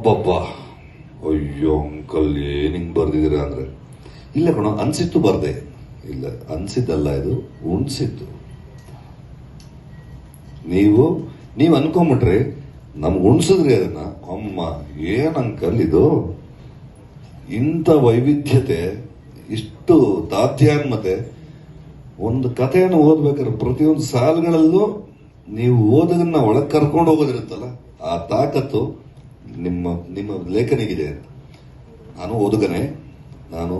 ಅಬ್ಬಬ್ಬ, ಅಯ್ಯೋ ಅಂಕಲ್ ಏನ್ ಹಿಂಗ್ ಬರ್ದಿದ್ದೀರಾ ಅಂದ್ರೆ, ಇಲ್ಲ ಕಣ ಅನ್ಸಿತ್ತು ಬರ್ದೆ. ಇಲ್ಲ ಅನ್ಸಿದ್ದಲ್ಲ, ಇದು ಉಣ್ಸಿತ್ತು. ನೀವು ಅನ್ಕೊಂಬಿಟ್ರಿ, ನಮ್ಗೆ ಉಣ್ಸಿದ್ರಿ ಅದನ್ನ. ಅಮ್ಮ ಏನ್ ಅಂಕಲ್ ಇದು, ಇಂಥ ವೈವಿಧ್ಯತೆ, ಇಷ್ಟು ತಾತ್ಯಾನ್ಮತೆ. ಒಂದು ಕಥೆಯನ್ನು ಓದ್ಬೇಕಾದ್ರೆ ಪ್ರತಿಯೊಂದು ಸಾಲುಗಳಲ್ಲೂ ನೀವು ಓದೋದನ್ನ ಒಳಗೆ ಕರ್ಕೊಂಡು ಹೋಗೋದಿರುತ್ತಲ್ಲ, ಆ ತಾಕತ್ತು ನಿಮ್ಮ ಲೇಖನಿಗಿದೆ. ನಾನು ಓದುಗನೆ. ನಾನು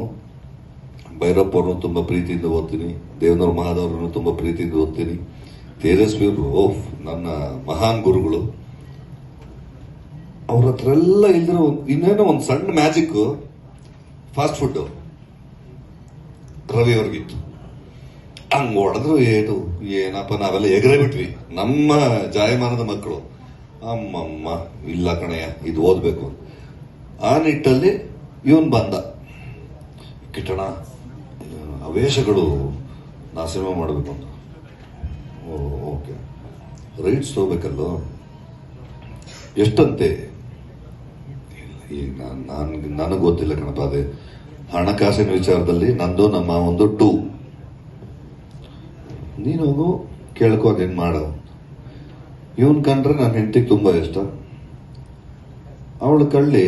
ಭೈರಪ್ಪ ಅವ್ರನ್ನು ತುಂಬಾ ಪ್ರೀತಿಯಿಂದ ಓದ್ತೀನಿ, ದೇವನೂರು ಮಹಾದವ್ರನ್ನು ತುಂಬಾ ಪ್ರೀತಿಯಿಂದ ಓದ್ತೀನಿ. ತೇಜಸ್ವಿ ಅವರು ನನ್ನ ಮಹಾನ್ ಗುರುಗಳು. ಅವ್ರ ಹತ್ರ ಎಲ್ಲ ಇಲ್ದಿರೋ ಇನ್ನೇನೋ ಒಂದು ಸಣ್ಣ ಮ್ಯಾಜಿಕ್ ಫಾಸ್ಟ್ ಫುಡ್ ರವಿ ಅವ್ರಿಗಿತ್ತು. ಹಂಗ್ ಹೊಡೆದ್ರು ಏನಪ್ಪ ನಾವೆಲ್ಲ ಎಗರೇ ಬಿಟ್ವಿ, ನಮ್ಮ ಜಾಯಮಾನದ ಮಕ್ಕಳು. ಅಮ್ಮಮ್ಮ ಇಲ್ಲ ಕಣಯ್ಯ, ಇದು ಓದ್ಬೇಕು. ಆ ನಿಟ್ಟಲ್ಲಿ ಇವನ್ ಬಂದ, ಕಿಟ್ಟಣ ಅವೇಶಗಳು ನಾ ಸಿನಿಮಾ ಮಾಡಬೇಕು ಅಂತ. ಓಕೆ, ರೈಟ್ಸ್ ತಗೋಬೇಕಲ್ಲೋ, ಎಷ್ಟಂತೆ? ಈಗ ನನಗೆ ಗೊತ್ತಿಲ್ಲ ಕಣಪ್ಪ, ಅದೇ ಹಣಕಾಸಿನ ವಿಚಾರದಲ್ಲಿ ನಂದು ನಮ್ಮ ಒಂದು 2. ನೀನು ಹೋಗು ಕೇಳ್ಕೊ, ಅದೇನು ಮಾಡ. ಇವನ್ ಕಂಡ್ರೆ ನನ್ನ ಹೆಂಡತಿಗೆ ತುಂಬಾ ಇಷ್ಟ. ಅವಳು ಕಳ್ಳಿ,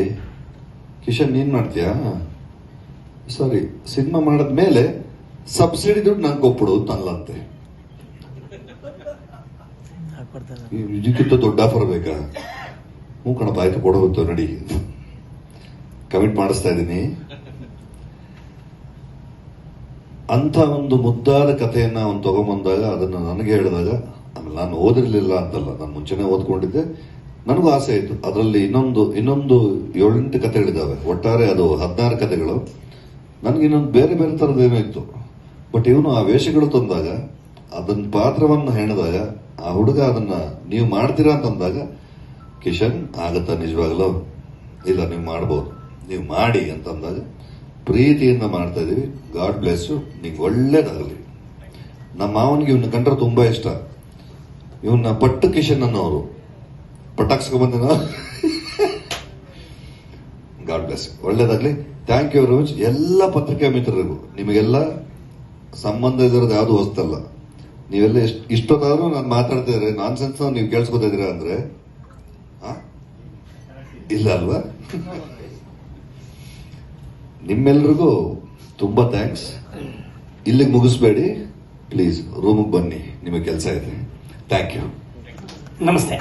ಕಿಶನ್ ನೀನ್ ಮಾಡ್ತೀಯಾ? ಸಾರಿ, ಸಿನಿಮಾ ಮಾಡದ್ಮೇಲೆ ಸಬ್ಸಿಡಿ ದುಡ್ಡು ನಂಗೆ ಕೊಟ್ಬಿಡು ಅಂತಲ್ಲಂತೆ. ಇದಕ್ಕಿಂತ ದೊಡ್ಡ ಆಫರ್ ಬೇಕಾ? ಹ್ಞೂ ಕಣಪ್ಪ, ಆಯ್ತು ಕೊಡೋದು ನಡಿ, ಕಮಿಟ್ ಮಾಡಿಸ್ತಾ ಇದ್ದೀನಿ ಅಂತ ಒಂದು ಮುದ್ದಾದ ಕಥೆಯನ್ನ ಅವನು ತಗೊಂಬಂದಾಗ, ಅದನ್ನ ನನಗೆ ಹೇಳಿದಾಗ, ಆಮೇಲೆ ನಾನು ಓದಿರ್ಲಿಲ್ಲ ಅಂತಲ್ಲ, ನಾನು ಮುಂಚೆನೆ ಓದ್ಕೊಂಡಿದ್ದೆ. ನನಗೂ ಆಸೆ ಆಯ್ತು. ಅದರಲ್ಲಿ ಇನ್ನೊಂದು 7-8 ಕಥೆಗಳಿದ್ದಾವೆ. ಒಟ್ಟಾರೆ ಅದು 16 ಕಥೆಗಳು. ನನಗೆ ಇನ್ನೊಂದು ಬೇರೆ ಬೇರೆ ಥರದ್ದೇನೋ ಇತ್ತು. ಬಟ್ ಇವನು ಆ ವೇಷಗಳು ತಂದಾಗ, ಅದನ್ನ ಪಾತ್ರವನ್ನು ಹೆಣದಾಗ, ಆ ಹುಡುಗ ಅದನ್ನ ನೀವು ಮಾಡ್ತೀರಾ ಅಂತಂದಾಗ, ಕಿಶನ್ ಆಗತ್ತಾ ನಿಜವಾಗ್ಲೂ? ಇಲ್ಲ, ನೀವು ಮಾಡ್ಬೋದು, ನೀವು ಮಾಡಿ ಅಂತಂದಾಗ ಪ್ರೀತಿಯಿಂದ ಮಾಡ್ತಾ ಇದೀವಿ. ಗಾಡ್ ಬ್ಲೆಸ್ ಯು, ನಿಂಗೆ ಒಳ್ಳೇದಾಗಲಿ. ನಮ್ಮ ಮಾವನಿಗೆ ಇವನ್ನ ಕಂಡ್ರೆ ತುಂಬಾ ಇಷ್ಟ. ಇವನ್ನ ಪಟ್ಟು ಕಿಶನ್ ಅನ್ನೋರು ಪಟಾಕ್ಸ್ಕೊಂಡ್ಬಂದಿನ. ಗಾಡ್ ಬ್ಲೆಸ್, ಒಳ್ಳೇದಾಗ್ಲಿ. Thank you very much. ಎಲ್ಲ ಪತ್ರಿಕಾ ಮಿತ್ರರಿಗೂ, ನಿಮಗೆಲ್ಲ ಸಂಬಂಧ ಇರೋದು ಯಾವುದು ಹೊಸ್ತಲ್ಲ. ನೀವೆಲ್ಲ ಇಷ್ಟೊತ್ತಾದ್ರೂ ನಾನು ಮಾತಾಡ್ತಾ ಇದ್ರೆ ನಾನ್ ಸೆನ್ಸ್ ನೀವು ಕೇಳಿಸ್ಕೊತಾ ಇದೀರಾ ಅಂದ್ರೆ ಇಲ್ಲ ಅಲ್ವಾ? ನಿಮ್ಮೆಲ್ರಿಗೂ ತುಂಬಾ ಥ್ಯಾಂಕ್ಸ್. ಇಲ್ಲಿಗೆ ಮುಗಿಸ್ಬೇಡಿ ಪ್ಲೀಸ್, ರೂಮಿಗೆ ಬನ್ನಿ, ನಿಮಗೆ ಕೆಲಸ ಇದೆ. Thank you. ನಮಸ್ತೆ.